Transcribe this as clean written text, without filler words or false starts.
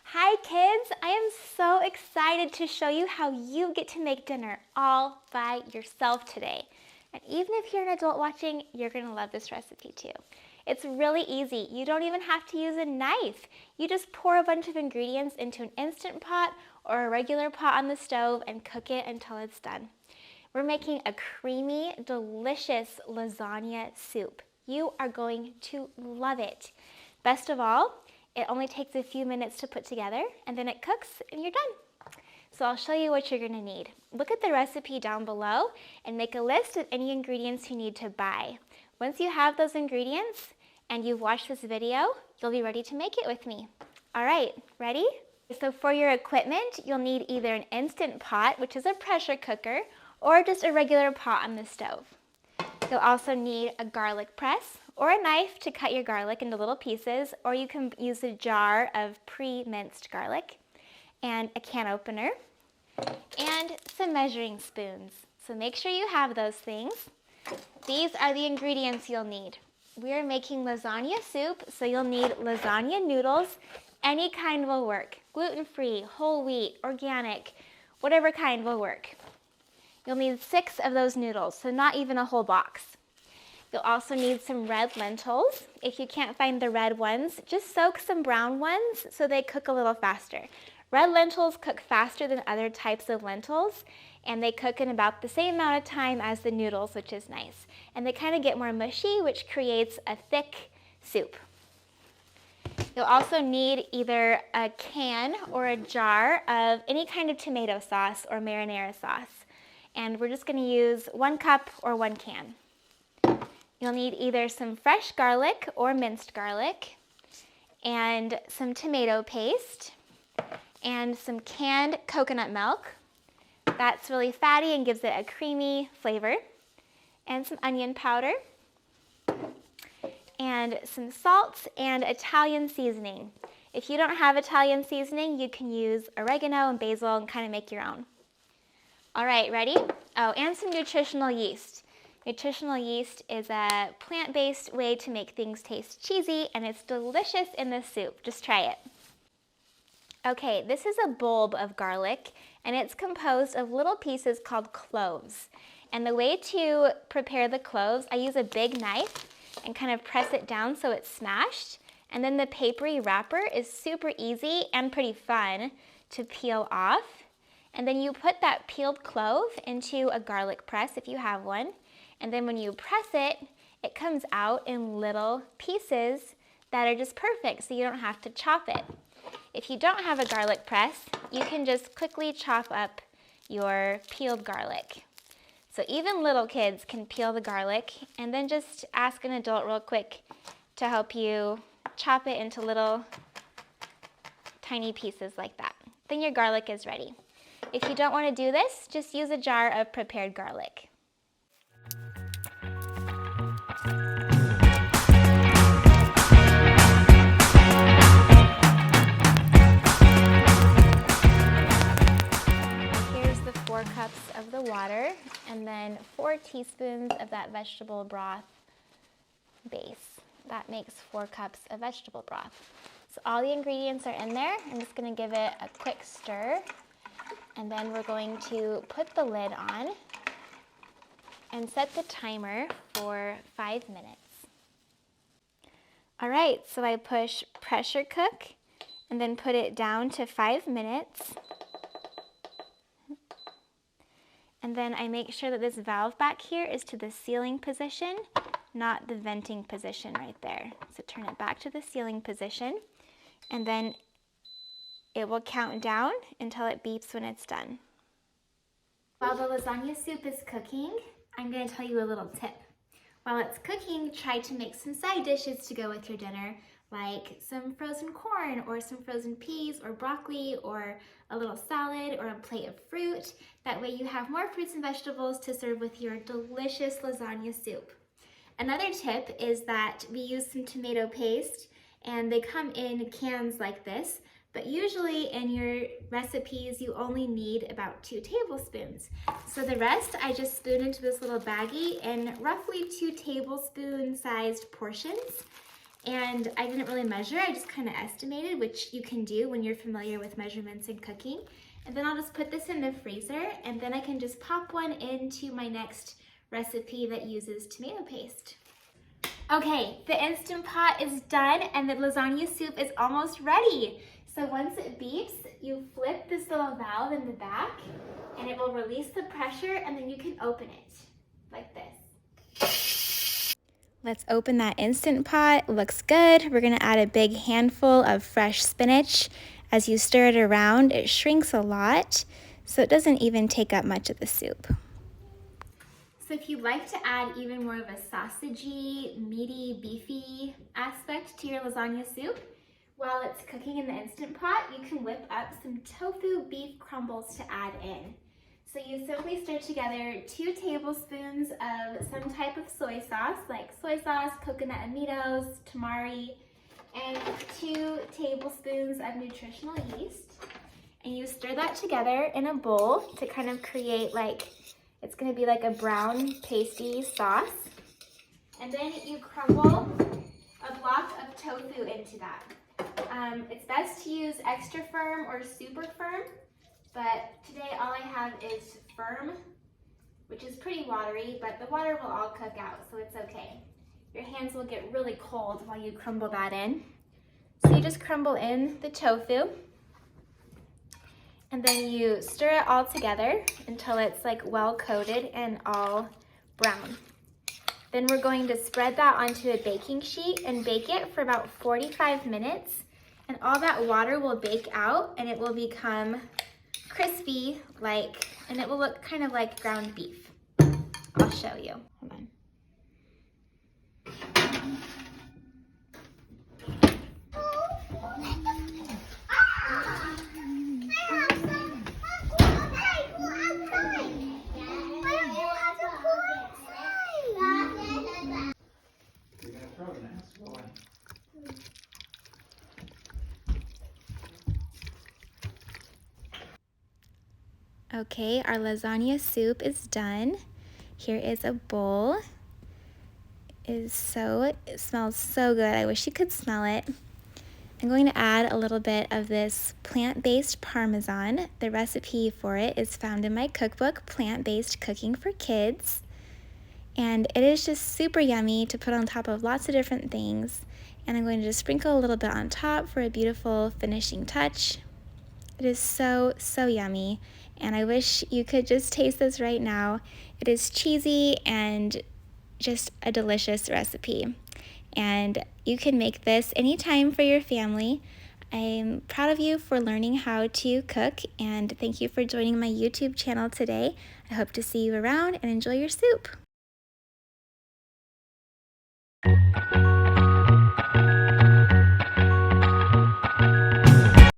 Hi kids, I am so excited to show you how you get to make dinner all by yourself today. And even if you're an adult watching, you're gonna love this recipe too. It's really easy. You don't even have to use a knife. You just pour a bunch of ingredients into an Instant Pot or a regular pot on the stove and cook it until it's done. We're making a creamy, delicious lasagna soup. You are going to love it. Best of all, it only takes a few minutes to put together and then it cooks and you're done. So I'll show you what you're gonna need. Look at the recipe down below and make a list of any ingredients you need to buy. Once you have those ingredients and you've watched this video, you'll be ready to make it with me. All right, ready? So for your equipment, you'll need either an Instant Pot, which is a pressure cooker, or just a regular pot on the stove. You'll also need a garlic press or a knife to cut your garlic into little pieces, or you can use a jar of pre-minced garlic, and a can opener, and some measuring spoons. So make sure you have those things. These are the ingredients you'll need. We are making lasagna soup, so you'll need lasagna noodles. Any kind will work. Gluten-free, whole wheat, organic, whatever kind will work. You'll need 6 of those noodles, so not even a whole box. You'll also need some red lentils. If you can't find the red ones, just soak some brown ones so they cook a little faster. Red lentils cook faster than other types of lentils, and they cook in about the same amount of time as the noodles, which is nice. And they kind of get more mushy, which creates a thick soup. You'll also need either a can or a jar of any kind of tomato sauce or marinara sauce. And we're just going to use 1 cup or 1 can. You'll need either some fresh garlic or minced garlic, and some tomato paste, and some canned coconut milk. That's really fatty and gives it a creamy flavor, and some onion powder, and some salt and Italian seasoning. If you don't have Italian seasoning, you can use oregano and basil and kind of make your own. All right, ready? Oh, and some nutritional yeast. Nutritional yeast is a plant-based way to make things taste cheesy, and it's delicious in this soup. Just try it. Okay, this is a bulb of garlic, and it's composed of little pieces called cloves. And the way to prepare the cloves, I use a big knife and kind of press it down so it's smashed. And then the papery wrapper is super easy and pretty fun to peel off. And then you put that peeled clove into a garlic press if you have one. And then when you press it, it comes out in little pieces that are just perfect, so you don't have to chop it. If you don't have a garlic press, you can just quickly chop up your peeled garlic. So even little kids can peel the garlic, and then just ask an adult real quick to help you chop it into little tiny pieces like that. Then your garlic is ready. If you don't want to do this, just use a jar of prepared garlic. Here's the 4 cups of the water, and then 4 teaspoons of that vegetable broth base. That makes 4 cups of vegetable broth. So all the ingredients are in there. I'm just going to give it a quick stir. And then we're going to put the lid on and set the timer for 5 minutes. All right, so I push pressure cook and then put it down to 5 minutes. And then I make sure that this valve back here is to the sealing position, not the venting position right there. So turn it back to the sealing position, and then it will count down until it beeps when it's done. While the lasagna soup is cooking, I'm going to tell you a little tip. While it's cooking, try to make some side dishes to go with your dinner, like some frozen corn or some frozen peas or broccoli or a little salad or a plate of fruit. That way you have more fruits and vegetables to serve with your delicious lasagna soup. Another tip is that we use some tomato paste, and they come in cans like this. But usually in your recipes, you only need about 2 tablespoons. So the rest, I just spoon into this little baggie in roughly 2 tablespoon sized portions. And I didn't really measure, I just kind of estimated, which you can do when you're familiar with measurements in cooking. And then I'll just put this in the freezer, and then I can just pop one into my next recipe that uses tomato paste. Okay, the Instant Pot is done and the lasagna soup is almost ready. So once it beeps, you flip this little valve in the back and it will release the pressure, and then you can open it like this. Let's open that Instant Pot. Looks good. We're gonna add a big handful of fresh spinach. As you stir it around, it shrinks a lot, so it doesn't even take up much of the soup. So if you'd like to add even more of a sausagey, meaty, beefy aspect to your lasagna soup, while it's cooking in the Instant Pot, you can whip up some tofu beef crumbles to add in. So you simply stir together 2 tablespoons of some type of soy sauce, like soy sauce, coconut aminos, tamari, and 2 tablespoons of nutritional yeast. And you stir that together in a bowl to kind of create it's gonna be like a brown pasty sauce. And then you crumble a block of tofu into that. It's best to use extra firm or super firm, but today all I have is firm, which is pretty watery, but the water will all cook out, so it's okay. Your hands will get really cold while you crumble that in. So you just crumble in the tofu, and then you stir it all together until it's well coated and all brown. Then we're going to spread that onto a baking sheet and bake it for about 45 minutes. And all that water will bake out and it will become crispy, and it will look kind of like ground beef. I'll show you. Hold on. Okay, our lasagna soup is done. Here is a bowl. It smells so good. I wish you could smell it. I'm going to add a little bit of this plant-based Parmesan. The recipe for it is found in my cookbook, Plant-Based Cooking for Kids. And it is just super yummy to put on top of lots of different things. And I'm going to just sprinkle a little bit on top for a beautiful finishing touch. It is so, so yummy. And I wish you could just taste this right now. It is cheesy and just a delicious recipe. And you can make this anytime for your family. I'm proud of you for learning how to cook, and thank you for joining my YouTube channel today. I hope to see you around and enjoy your soup.